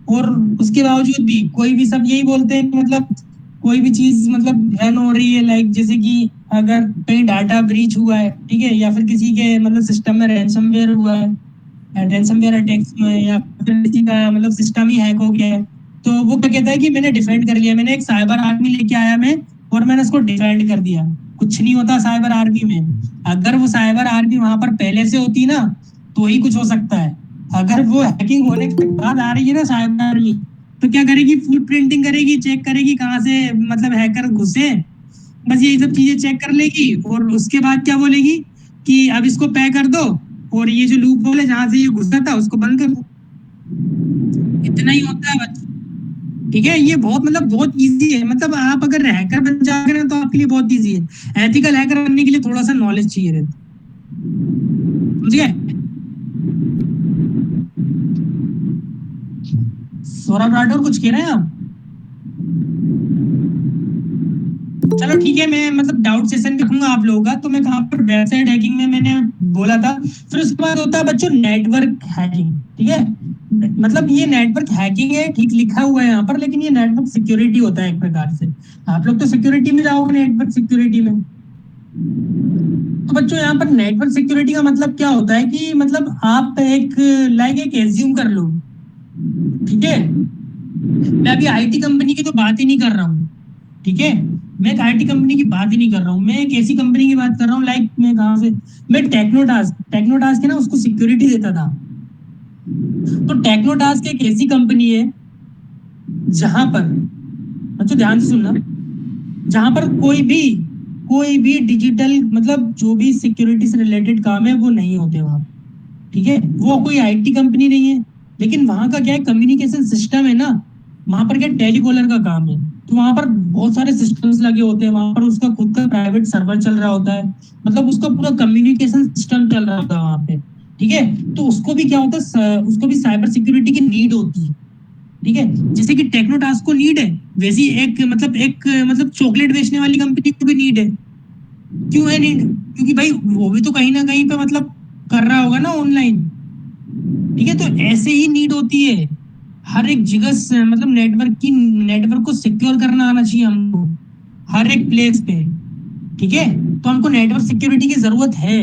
और उसके बावजूद भी कोई भी सब यही बोलते हैं कि मतलब कोई भी चीज मतलब रन हो रही है, लाइक जैसे कि अगर कहीं डाटा ब्रीच हुआ है, ठीक है, या फिर किसी के मतलब सिस्टम में रैंसमवेयर हुआ है, रैंसमवेयर अटैक्स हुए हैं, या फिर किसी का मतलब सिस्टम ही हैक हो गया है, तो वो क्या कहता है कि मैंने डिफेंड कर लिया, मैंने एक साइबर आर्मी लेके आया मैं, और मैंने उसको डिफेंड कर दिया। कुछ नहीं होता साइबर आर्मी में। अगर वो साइबर आर्मी वहां पर पहले से होती ना, तो ही कुछ हो सकता है। अगर वो हैकिंग होने के बाद आ रही है ना साइबर आर्मी, तो क्या करेगी, फुट प्रिंटिंग करेगी, चेक करेगी कहाँ से मतलब हैकर घुसे, बस यही सब चीजें चेक कर लेगी, और उसके बाद क्या बोलेगी कि अब इसको पे कर दो, और ये जो लूप होल है जहां से ये घुसा था उसको बंद कर दो। इतना ही होता है बस, ठीक है। ये बहुत मतलब बहुत इजी है, मतलब आप अगर हैकर बन जाओगे ना तो आपके लिए बहुत इजी है। एथिकल हैकर बनने के लिए थोड़ा सा नॉलेज चाहिए रहता है, समझ गए? सौरभ राठौर कुछ कह रहे हैं आप? चलो ठीक है, मैं मतलब डाउट सेशन रखूंगा आप लोगों का। तो मैं कहाँ पर वेबसाइट हैकिंग में मैंने बोला था। फिर उसके बाद होता है बच्चों नेटवर्क हैकिंग। ठीक है, मतलब ये नेटवर्क हैकिंग है, ठीक लिखा हुआ है यहाँ पर, लेकिन ये नेटवर्क सिक्योरिटी होता है एक प्रकार से। आप लोग तो सिक्योरिटी में जाओगे, नेटवर्क सिक्योरिटी में। तो बच्चों यहाँ पर नेटवर्क सिक्योरिटी का मतलब क्या होता है कि मतलब आप एक लाइक एक एज्यूम कर लो। ठीक है, मैं अभी आईटी कंपनी की तो बात ही नहीं कर रहा हूँ। ठीक है, मैं एक आईटी कंपनी की बात ही नहीं कर रहा हूँ। मैं एक ऐसी कंपनी की बात कर रहा हूँ, लाइक मैं कहाँ से, मैं टेक्नोटास्क है ना, उसको सिक्योरिटी देता था। तो टेक्नोटास्क एक ऐसी कंपनी है जहां पर, बच्चों ध्यान से सुनना, जहां पर कोई भी डिजिटल मतलब जो भी सिक्योरिटी से रिलेटेड काम है वो नहीं होते वहां। ठीक है, वो कोई आईटी कंपनी नहीं है, लेकिन वहां का क्या है, कम्युनिकेशन सिस्टम है ना। वहां पर क्या टेलीकॉलर का काम है, तो वहां पर बहुत सारे सिस्टम्स लगे होते हैं। वहां पर उसका खुद का प्राइवेट सर्वर चल रहा होता है, मतलब उसका पूरा कम्युनिकेशन सिस्टम चल रहा होता है वहां पे। ठीक है, तो उसको भी क्या होता है, उसको भी साइबर सिक्योरिटी की नीड होती है। ठीक है, जैसे कि टेक्नोटास्क को नीड है, वैसी एक मतलब चॉकलेट बेचने वाली कंपनी को भी नीड है। क्यों है नीड? क्योंकि भाई वो भी तो कहीं ना कहीं पे मतलब कर रहा होगा ना ऑनलाइन। ठीक है, तो ऐसे ही नीड होती है हर एक जगह से, मतलब नेटवर्क को सिक्योर करना आना चाहिए हमको हर एक प्लेस पे। ठीक है, तो हमको नेटवर्क सिक्योरिटी की जरूरत है।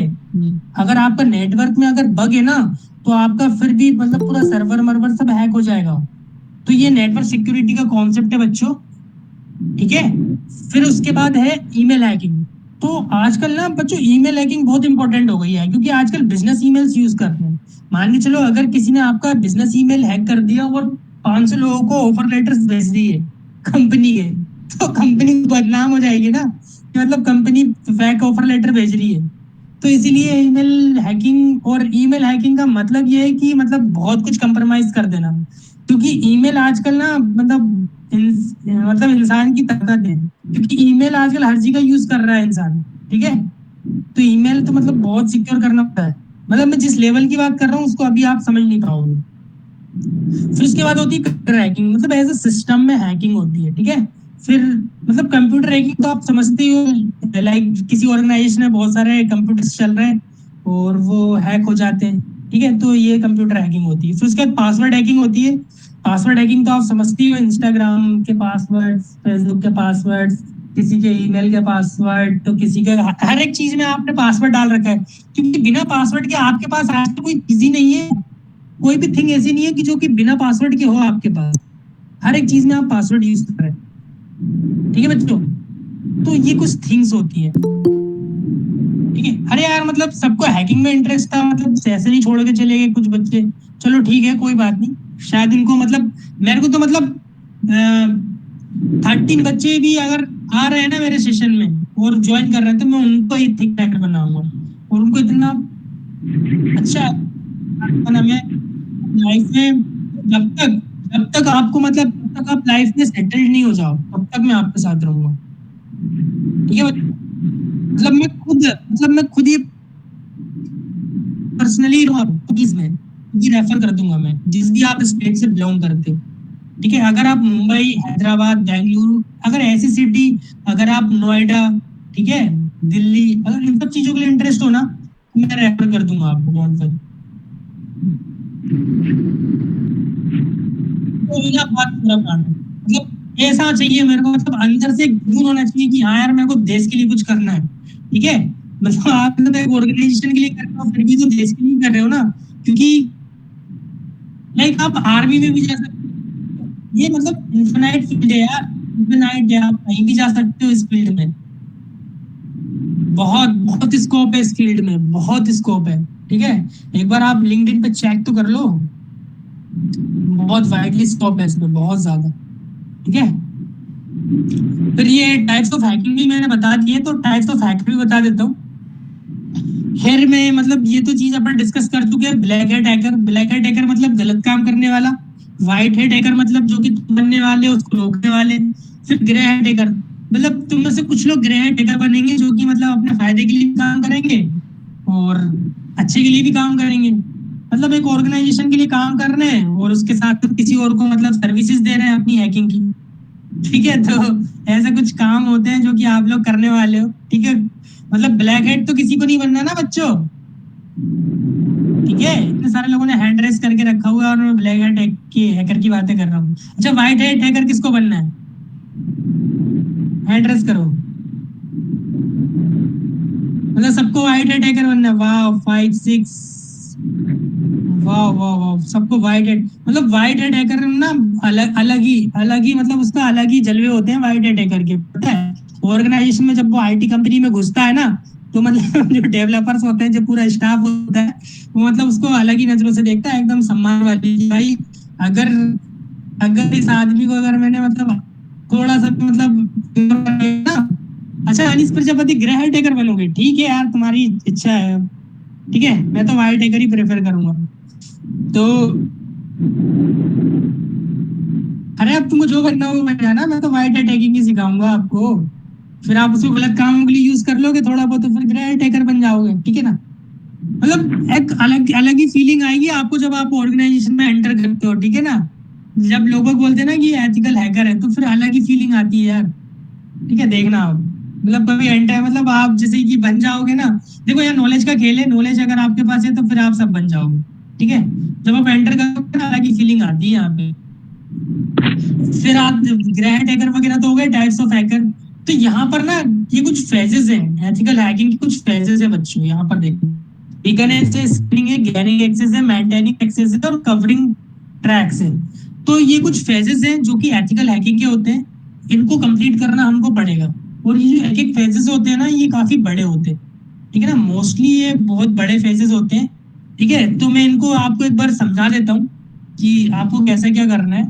अगर आपका नेटवर्क में अगर बग है ना, तो आपका फिर भी मतलब पूरा सर्वर मर्वर सब हैक हो जाएगा। तो ये नेटवर्क सिक्योरिटी का कॉन्सेप्ट है बच्चों। ठीक है, फिर उसके बाद है ईमेल हैकिंग। तो आजकल ना बच्चों ईमेल हैकिंग बहुत इंपॉर्टेंट हो गई है, क्योंकि आजकल बिजनेस ईमेल्स यूज करते हैं। मान के चलो अगर किसी ने आपका बिजनेस ईमेल हैक कर दिया और 500 लोगों को ऑफर लेटर्स भेज दिए कंपनी के, तो कंपनी बदनाम हो जाएगी ना कि मतलब कंपनी फेक ऑफर लेटर भेज रही है। तो इसीलिए ईमेल हैकिंग, और ईमेल हैकिंग का मतलब ये है कि मतलब बहुत कुछ कंप्रोमाइज कर देना। क्योंकि ईमेल आजकल ना मतलब मतलब इंसान की ताकत है, क्योंकि ईमेल आजकल हर जगह यूज कर रहा है इंसान। ठीक है, तो ईमेल तो मतलब बहुत सिक्योर करना पड़ता है। मतलब मैं जिस लेवल की बात कर रहा हूँ उसको अभी आप समझ नहीं पाओगे। फिर उसके बाद होती है क्रैकिंग, मतलब एज ए सिस्टम में हैकिंग होती है। ठीक है, फिर मतलब कंप्यूटर हैकिंग तो आप समझते हो, लाइक किसी ऑर्गेनाइजेशन में बहुत सारे कंप्यूटर्स चल रहे हैं और वो हैक हो जाते हैं। ठीक है, तो ये कंप्यूटर हैकिंग होती है। फिर उसके बाद पासवर्ड हैकिंग होती है। पासवर्ड हैकिंग तो आप समझती हो, इंस्टाग्राम के पासवर्ड, फेसबुक के पासवर्ड, किसी के ईमेल के पासवर्ड, तो किसी के हर एक चीज में आपने पासवर्ड डाल रखा है। क्योंकि बिना पासवर्ड के आपके पास आज तो कोई चीज ही नहीं है, कोई भी थिंग ऐसी नहीं है कि जो कि बिना पासवर्ड के हो आपके पास। हर एक चीज में आप पासवर्ड यूज कर रहे हैं। ठीक है बच्चों, तो ये कुछ थिंग्स होती है। ठीक है, अरे यार मतलब सबको हैकिंग में इंटरेस्ट था, मतलब ऐसे नहीं छोड़ के चले गए कुछ बच्चे। चलो ठीक है, कोई बात नहीं। शायद इनको मतलब, मेरे को तो मतलब 13 बच्चे भी अगर आ रहे हैं ना मेरे सेशन में और ज्वाइन कर रहे हैं, तो मैं उनको ही थिंक टैंकर बनाऊंगा और उनको इतना अच्छा बनाना मैं लाइफ में। जब तक जब तक आपको मतलब जब तक आप लाइफ में सेटल्ड नहीं हो जाओ, तब तक मैं आपके साथ रहूंगा। ठीक है मतलब मैं खुद ये पर्सनली प्लीज मैं ये रेफर कर दूंगा, मैं जिस भी आप स्टेट से बिलोंग करते हो। ठीक है, अगर आप मुंबई, हैदराबाद, बेंगलुरु, अगर ऐसी सिटी, अगर आप नोएडा, ठीक है, दिल्ली, अगर इन सब चीजों के लिए इंटरेस्ट हो ना, तो मैं रेफर कर दूंगा आपको। Don't worry. तो ये ना बात पूरा प्लान है, मतलब ऐसा चाहिए मेरे को, मतलब अंदर से एक जुनून होना चाहिए कि हाँ यार मेरे को देश के लिए कुछ करना है। ठीक है, मतलब आप मतलब एक ऑर्गेनाइजेशन के लिए कर रहे हो, फिर भी तो देश के लिए कर रहे हो ना। क्योंकि लाइक आप आर्मी में भी जा सकते हो, ये मतलब इन्फिनाइट फील्ड है यार, इन्फिनाइट है, आप कहीं भी जा सकते हो इस फील्ड में। बहुत बहुत स्कोप है इस फील्ड में, बहुत स्कोप है। ठीक है, एक बार आप लिंक्डइन पे चेक तो कर लो, बहुत वाइडली स्कोप है इसमें, बहुत ज्यादा। ठीक है, फिर ये टाइप्स ऑफ हैकिंग भी मैंने बता दिए, तो टाइप्स ऑफ हैक भी बता देता हूँ। खैर में मतलब ये तो चीज अपन डिस्कस कर चुके हैं। Black head hacker, black head hacker मतलब गलत काम करने वाला। व्हाइट हेड हैकर मतलब जो कि बनने वाले उसको रोकने वाले। फिर ग्रे हेड हैकर, मतलब तुम में से कुछ लोग ग्रे हेड हैकर बनेंगे जो कि मतलब अपने फायदे के लिए काम करेंगे, और अच्छे के लिए भी काम करेंगे। मतलब एक ऑर्गेनाइजेशन के लिए काम कर रहे हैं और उसके साथ किसी और को मतलब सर्विसेज दे रहे हैं अपनी हैकिंग की। ठीक है, तो ऐसे कुछ काम होते हैं जो कि आप लोग करने वाले हो। ठीक है, मतलब ब्लैक हेड तो किसी को नहीं बनना ना बच्चों। ठीक है, इतने सारे लोगों ने हैंड रेस करके रखा हुआ है और मैं ब्लैक हेड की हैकर की बातें कर रहा हूँ। अच्छा, व्हाइट हेड हैकर किसको बनना है? हैंड रेस करो। मतलब सबको व्हाइट हेड हैकर बनना है। वाह, 5 6। वाह वाह वाह, सबको व्हाइट हेड, मतलब व्हाइट हेड हैकर ना अलग ही मतलब उसका अलग ही जलवे होते हैं व्हाइट हेड हैकर के, पता है। ऑर्गेनाइजेशन में जब वो आईटी कंपनी में घुसता है ना, तो मतलब जो डेवलपर्स होते हैं, जो पूरा स्टाफ होता है, वो मतलब उसको अलग ही नजरों से देखता है, एकदम सम्मान वाली कि भाई अगर अगर इस आदमी को अगर मैंने मतलब थोड़ा सा मतलब ना। अच्छा, Anis Prajapati grey hat hacker बनोगे? ठीक है यार, तुम्हारी इच्छा है। ठीक है, मैं तो व्हाइट हैकर ही प्रेफर करूंगा। तो अरे अब तुमको जो करना हो मैं जाना, मैं तो व्हाइट हैट हैकिंग ही सिखाऊंगा आपको। फिर आप उसको गलत कामों के लिए यूज कर लोगे थोड़ा बहुत, तो फिर ग्रे हैट हैकर बन जाओगे। ठीक है ना। मतलब एक अलग अलग ही फीलिंग आएगी आपको जब आप ऑर्गेनाइजेशन में एंटर करते हो। ठीक है ना। जब लोग बोलते हैं ना कि एथिकल हैकर है, तो फिर अलग ही फीलिंग आती है यार। ठीक है, देखना आप मतलब कभी एंटर मतलब आप जैसे कि बन जाओगे ना। देखो यार, नॉलेज का खेल है, नॉलेज अगर आपके पास है तो फिर आप सब बन जाओगे। ठीक है, जब आप एंटर करोगे ना, अलग ही फीलिंग आती है यहाँ पे। फिर आप ग्रैंड हैकर वगैरह तो हो गए, टाइप्स ऑफ हैकर। तो यहाँ पर ना ये कुछ फेजेस हैं, एथिकल हैकिंग की कुछ फेजेस है बच्चों, यहाँ पर देखो। बिगिनर से स्क्रीनिंग है, गेनिंग एक्सेस है, मेंटेनिंग एक्सेस है और कवरिंग ट्रैक्स है। तो ये कुछ फेजेस हैं जो कि एथिकल हैकिंग के होते हैं। इनको कंप्लीट करना हमको पड़ेगा। और ये जो एक एक फेजेस होते हैं ना, ये काफी बड़े होते हैं। ठीक है ना, मोस्टली ये बहुत बड़े फेजेस होते हैं। ठीक है, तो मैं इनको आपको एक बार समझा देता हूँ कि आपको कैसे क्या करना है।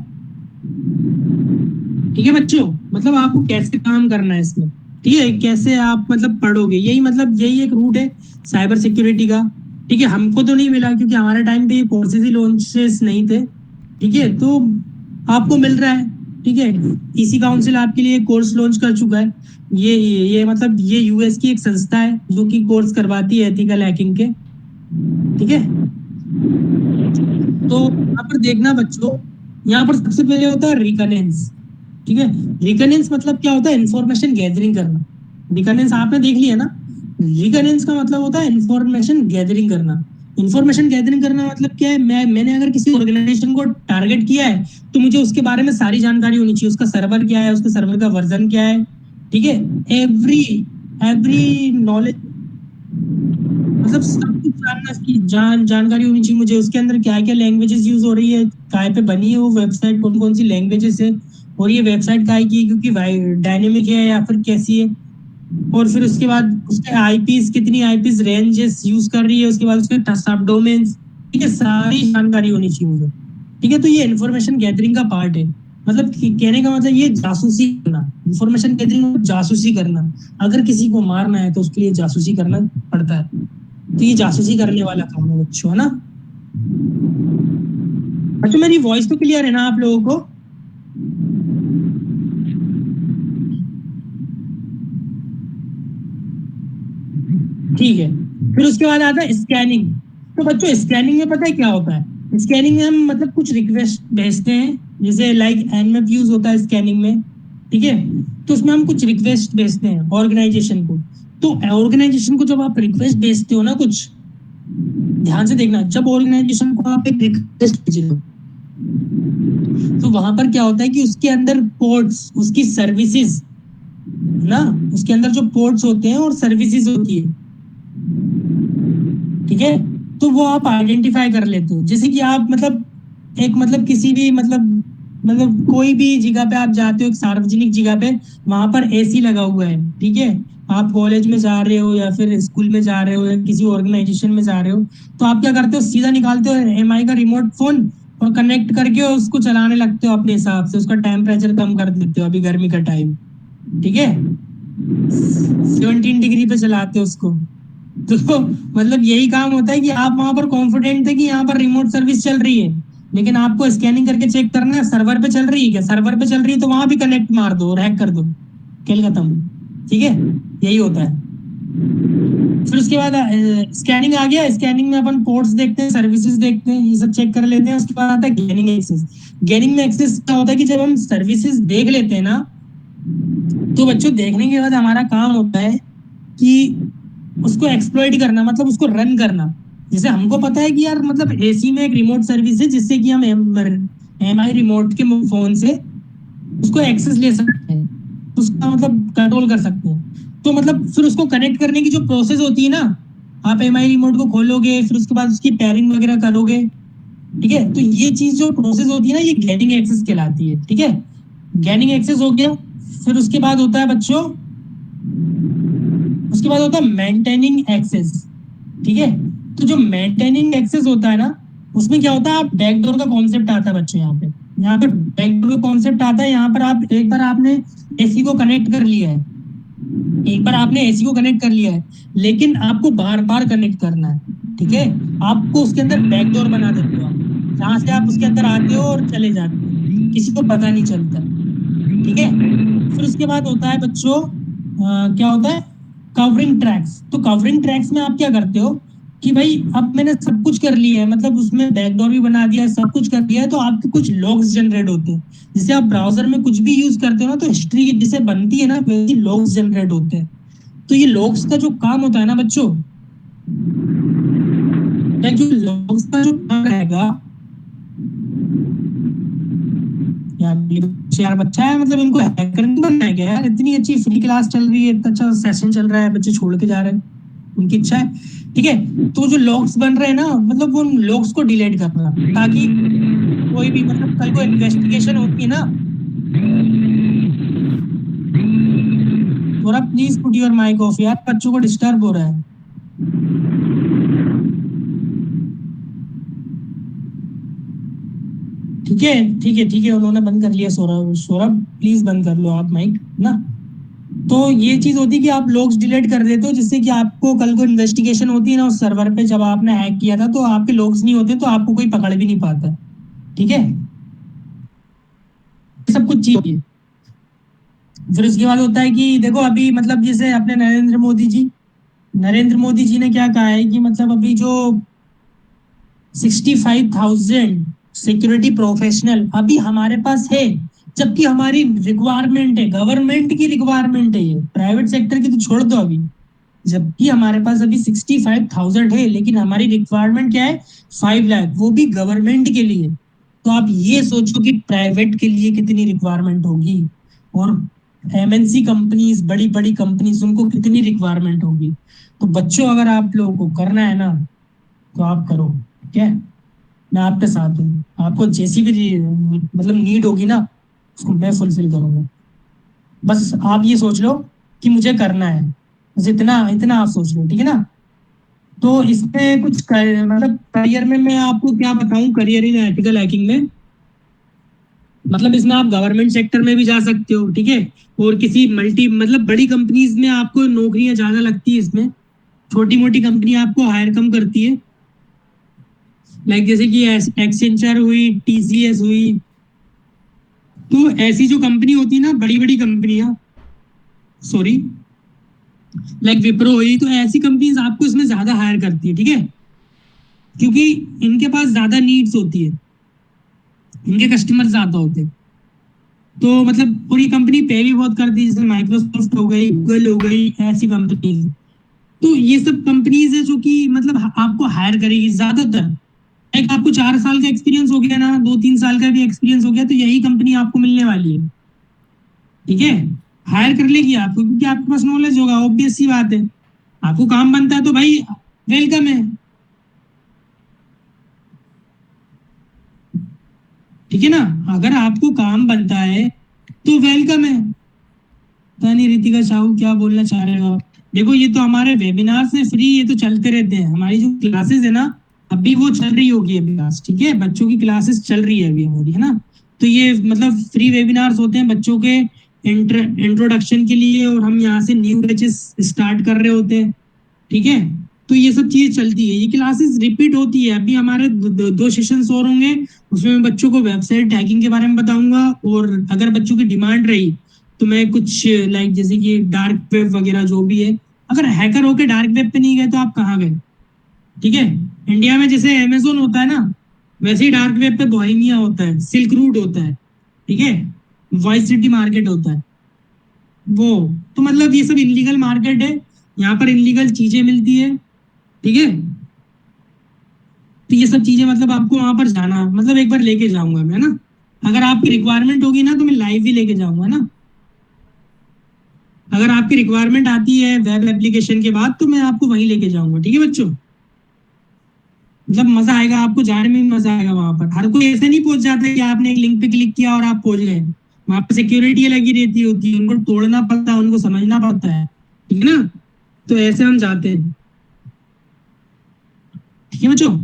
ठीक है बच्चों, मतलब आपको कैसे काम करना है इसमें। ठीक है, कैसे आप मतलब पढ़ोगे, यही मतलब यही एक रूट है साइबर सिक्योरिटी का। ठीक है, हमको तो नहीं मिला क्योंकि हमारे टाइम पे ये कोर्सेज ही लॉन्चेस नहीं थे। ठीक है, तो आपको मिल रहा है। ठीक है, इसी काउंसिल आपके लिए कोर्स लॉन्च कर चुका है। ये मतलब ये यूएस की एक संस्था है जो कि कोर्स करवाती है एथिकल हैकिंग के। ठीक है, तो यहाँ पर देखना बच्चों, यहाँ पर सबसे पहले होता है रिकनेंस। ठीक है, रिकनेंस मतलब क्या होता है? इंफॉर्मेशन गैदरिंग करना। रिकनेंस आपने देख लिया ना। रिकनेंस का मतलब होता है इंफॉर्मेशन गैदरिंग करना। इंफॉर्मेशन गैदरिंग करना मतलब क्या है? मैंने अगर किसी ऑर्गेनाइजेशन को टारगेट किया है, तो मुझे उसके बारे में सारी जानकारी होनी चाहिए। उसका सर्वर क्या है, उसके सर्वर का वर्जन क्या है। ठीक है, एवरी एवरी नॉलेज, मतलब सब कुछ जानना की जानकारी होनी चाहिए मुझे। उसके अंदर क्या क्या लैंग्वेजेस यूज हो रही है, काय पे बनी है वो वेबसाइट, कौन कौन सी लैंग्वेजेस है, और ये वेबसाइट काय की है, क्योंकि डायनेमिक है या फिर कैसी है। और फिर उसके बाद उसके आईपीस, कितनी आईपीस रेंजेस यूज कर रही है, उसके बाद उसके सब डोमेन्स। ठीक है, सारी जानकारी होनी चाहिए मुझे। ठीक है, तो ये इन्फॉर्मेशन गैदरिंग का पार्ट है। मतलब कहने का मतलब ये जासूसी करना, इन्फॉर्मेशन गैदरिंग, जासूसी करना। अगर किसी को मारना है तो उसके लिए जासूसी करना पड़ता है। तो ये जासूसी करने वाला काम है बच्चों, है ना। अच्छा, मेरी वॉइस तो क्लियर है ना आप लोगों को? ठीक है, फिर उसके बाद आता है स्कैनिंग। तो बच्चों स्कैनिंग में पता है क्या होता है? स्कैनिंग में हम मतलब कुछ रिक्वेस्ट भेजते हैं, जैसे लाइक एनमैप यूज होता है स्कैनिंग में। ठीक है, तो उसमें हम कुछ रिक्वेस्ट भेजते हैं ऑर्गेनाइजेशन को। तो ऑर्गेनाइजेशन को जब आप रिक्वेस्ट भेजते हो ना कुछ, ध्यान से देखना, जब ऑर्गेनाइजेशन को आप एक रिक्वेस्ट भेज रहे हो, तो वहां पर क्या होता है कि उसके अंदर पोर्ट्स, उसकी सर्विसेज ना, उसके अंदर जो पोर्ट्स होते हैं और सर्विसेज होती है। ठीक है, तो वो आप आइडेंटिफाई कर लेते हो। जैसे कि आप मतलब एक मतलब किसी भी मतलब कोई भी जगह पे आप जाते हो, एक सार्वजनिक जगह पे, वहां पर एसी लगा हुआ है। ठीक है, आप कॉलेज में जा रहे हो या फिर स्कूल में जा रहे हो या किसी ऑर्गेनाइजेशन में जा रहे हो, तो आप क्या करते हो? सीधा निकालते हो एमआई का रिमोट फोन और कनेक्ट करके उसको चलाने लगते हो अपने हिसाब से। उसका टेम्परेचर कम कर देते हो, अभी गर्मी का टाइम। ठीक है, 17 डिग्री पे चलाते हो उसको। तो मतलब यही काम होता है कि आप वहां पर कॉन्फिडेंट थे कि यहाँ पर रिमोट सर्विस चल रही है, लेकिन आपको स्कैनिंग करके चेक करना है सर्वर पे चल रही है क्या। सर्वर पे चल रही है तो वहां भी कनेक्ट मार दो और हैक कर दो, खेल खत्म। ठीक है, यही होता है। फिर उसके बाद स्कैनिंग आ गया। स्कैनिंग में अपन पोर्ट्स देखते हैं, सर्विसेज देखते हैं, ये सब चेक कर लेते हैं। उसके बाद आता है गेनिंग एक्सेस। गेनिंग में एक्सेस क्या होता है कि जब हम सर्विसेज देख लेते हैं ना, तो बच्चों देखने के बाद हमारा काम होता है कि उसको एक्सप्लॉइट करना, मतलब उसको रन करना। जैसे हमको पता है कि यार मतलब एसी में एक रिमोट सर्विस है जिससे कि हम एम आई रिमोट के फोन से उसको एक्सेस ले सकते हैं, उसका मतलब कंट्रोल कर सकते हैं। तो मतलब फिर उसको कनेक्ट करने की जो प्रोसेस होती है ना, आप एम आई रिमोट को खोलोगे, फिर उसके बाद उसकी पेयरिंग वगैरह करोगे। ठीक है, तो ये चीज जो प्रोसेस होती है ना, ये गेनिंग एक्सेस कहलाती है। ठीक है, गेनिंग एक्सेस हो गया। फिर उसके बाद होता है बच्चों, उसके बाद होता है मेंटेनिंग एक्सेस। ठीक है, तो जो मेंटेनिंग एक्सेस होता है ना, उसमें क्या होता है, आप बैकडोर का कॉन्सेप्ट आता है बच्चों। यहाँ पे बैकडोर का कॉन्सेप्ट आता है। यहाँ पर आप एक बार आपने एसी को कनेक्ट कर लिया है, एक बार आपने एसी को कनेक्ट कर लिया है, लेकिन आपको बार बार कनेक्ट करना है। ठीक है, आपको उसके अंदर बैकडोर बना देते हो आप, जहां से आप उसके अंदर आते हो और चले जाते हो, किसी को पता नहीं चलता। ठीक है, फिर उसके बाद होता है बच्चों क्या होता है, कवरिंग ट्रैक्स। तो कवरिंग ट्रैक्स में आप क्या करते हो कि भाई अब मैंने सब कुछ कर लिया है, मतलब उसमें बैकडोर भी बना दिया है, सब कुछ कर दिया है, तो आपके कुछ लॉग्स जनरेट होते हैं। जैसे आप ब्राउजर में कुछ भी यूज करते हो ना, तो हिस्ट्री जिसे बनती है ना, वैसी लॉग्स जनरेट होते हैं। तो ये लॉग्स का जो काम होता है ना बच्चों, क्या जो लॉग्स का जो काम रहेगा, यार बच्चा है, मतलब इनको हैकर नहीं बनना है क्या यार? इतनी अच्छी फ्री क्लास चल रही है, इतना अच्छा सेशन चल रहा है, बच्चे छोड़ के जा रहे हैं, उनकी इच्छा है। ठीक है, तो जो लॉग्स बन रहे हैं ना, मतलब वो लॉग्स को डिलीट करना, ताकि कोई भी मतलब कल को इन्वेस्टिगेशन होती है ना। थोड़ा please put your mic off यार, बच्चों को डिस्टर्ब हो रहा है। ठीक है, ठीक है, ठीक है, उन्होंने बंद कर लिया। सौरभ, सौरभ प्लीज बंद कर लो आप माइक ना। तो ये चीज होती है कि आप लॉग्स डिलीट कर देते हो, जिससे कि आपको कल को इन्वेस्टिगेशन होती है ना उस सर्वर पे, जब आपने हैक किया था तो आपके लॉग्स नहीं होते, तो आपको कोई पकड़ भी नहीं पाता। ठीक है, ये सब कुछ चीज। फिर उसके बाद होता है कि देखो अभी मतलब जैसे अपने नरेंद्र मोदी जी ने क्या कहा है कि मतलब अभी जो 65,000 सिक्योरिटी प्रोफेशनल अभी हमारे पास है, जबकि हमारी रिक्वायरमेंट है, गवर्नमेंट की रिक्वायरमेंट है, ये प्राइवेट सेक्टर की तो छोड़ दो अभी। जबकि हमारे पास अभी 65,000 है, लेकिन हमारी रिक्वायरमेंट क्या है, 5 लाख, वो भी गवर्नमेंट के लिए। तो आप ये सोचो कि प्राइवेट के लिए कितनी रिक्वायरमेंट होगी, और एमएनसी कंपनीज, बड़ी बड़ी कंपनीज, उनको कितनी रिक्वायरमेंट होगी। तो बच्चों अगर आप लोगों को करना है ना, तो आप करो। ठीक है, मैं आपके साथ हूँ, आपको जैसी भी मतलब नीड होगी ना, उसको मैं फुलफिल करूंगा। बस आप ये सोच लो कि मुझे करना है, बस इतना इतना आप सोच लो। ठीक है ना? तो इसमें कुछ मतलब करियर में मैं आपको क्या बताऊं, करियर इन एथिकल हैकिंग में, मतलब इसमें आप गवर्नमेंट सेक्टर में भी जा सकते हो। ठीक है, और किसी मल्टी मतलब बड़ी कंपनीज में आपको नौकरियां ज्यादा लगती है इसमें, छोटी मोटी कंपनी आपको हायर कम करती है। लाइक जैसे कि एक्सेंचर हुई, टीसीएस हुई, तो ऐसी जो कंपनी होती है ना, बड़ी बड़ी कंपनियां, सॉरी, लाइक विप्रो हुई, तो ऐसी कंपनीज आपको इसमें ज्यादा हायर करती है। ठीक है, क्योंकि इनके पास ज्यादा नीड्स होती है, इनके कस्टमर ज्यादा होते हैं। तो मतलब पूरी कंपनी पे भी बहुत करती है, जैसे माइक्रोसॉफ्ट हो गई, गूगल हो गई, ऐसी कंपनीज। तो ये सब कंपनीज है जो कि मतलब आपको हायर करेगी ज्यादातर। एक आपको 4 साल का एक्सपीरियंस हो गया ना, 2-3 साल का भी एक्सपीरियंस हो गया, तो यही कंपनी आपको मिलने वाली है। ठीक है, हायर कर लेगी आपको, क्योंकि आपके पास नॉलेज होगा, ऑब्वियस सी बात है। आपको काम बनता है तो भाई वेलकम है। ठीक है ना? अगर आपको काम बनता है तो वेलकम है। पता नहीं रितिका साहू क्या बोलना चाह रहे हो आप? देखो ये तो हमारे वेबिनार से फ्री, ये तो चलते रहते हैं, हमारी जो क्लासेस है ना, अभी वो चल रही होगी अभी क्लास। ठीक है, बच्चों की क्लासेस चल रही है अभी हमारी, है ना? तो ये मतलब फ्री वेबिनार्स होते हैं बच्चों के इंट्रोडक्शन के लिए, और हम यहाँ से न्यू बैचेस स्टार्ट कर रहे होते हैं। ठीक है, तो ये सब चीजें चलती है, ये क्लासेस रिपीट होती है। अभी हमारे दो सेशंस और होंगे, उसमें मैं बच्चों को वेबसाइट हैकिंग के बारे में बताऊंगा, और अगर बच्चों की डिमांड रही तो मैं कुछ लाइक जैसे कि डार्क वेब वगैरह जो भी है, अगर हैकर होके डार्क वेब पे नहीं गए तो आप कहाँ गए? ठीक है, इंडिया में जैसे अमेजोन होता है ना, वैसे ही डार्क वेब पे बोहेमिया होता है, सिल्क रूट होता है, ठीक है, वाइस सिटी मार्केट होता है वो। तो मतलब ये सब इनलीगल मार्केट है, यहाँ पर इनलीगल चीजें मिलती है, ठीक है। तो ये सब चीजें मतलब आपको वहां पर जाना, मतलब एक बार लेके जाऊंगा मैं ना, अगर आपकी रिक्वायरमेंट होगी ना तो मैं लाइव भी लेके जाऊंगा ना। अगर आपकी रिक्वायरमेंट आती है वेब एप्लीकेशन के बाद तो मैं आपको वहीं लेके जाऊंगा, ठीक है बच्चों। मतलब मजा आएगा आपको, जाने में भी मजा आएगा। वहां पर हर कोई ऐसे नहीं पहुंच जाता कि आपने एक लिंक पे क्लिक किया और आप पहुंच गए। वहां पर सिक्योरिटी लगी रहती होती है, उनको तोड़ना पड़ता है, उनको समझना पड़ता है, ठीक है ना। तो ऐसे हम जाते हैं, ठीक है बच्चों।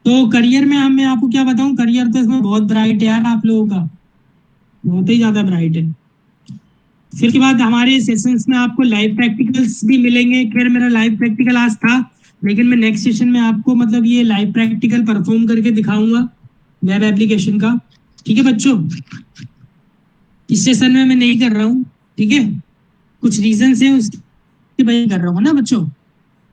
तो करियर में हम, मैं आपको क्या बताऊं, करियर तो इसमें बहुत ब्राइट है यार आप लोगों का, बहुत ही ज्यादा ब्राइट है। फिर के बाद हमारे सेशंस में आपको लाइव प्रैक्टिकल्स भी मिलेंगे। खैर मेरा लाइव प्रैक्टिकल आज था, लेकिन मैं नेक्स्ट सेशन में आपको मतलब ये लाइव प्रैक्टिकल परफॉर्म करके दिखाऊंगा वेब एप्लीकेशन का, ठीक है बच्चों। इस सेशन में मैं नहीं कर रहा हूँ, ठीक है, कुछ रीजन है उसकी वजह कर रहा हूँ ना बच्चों।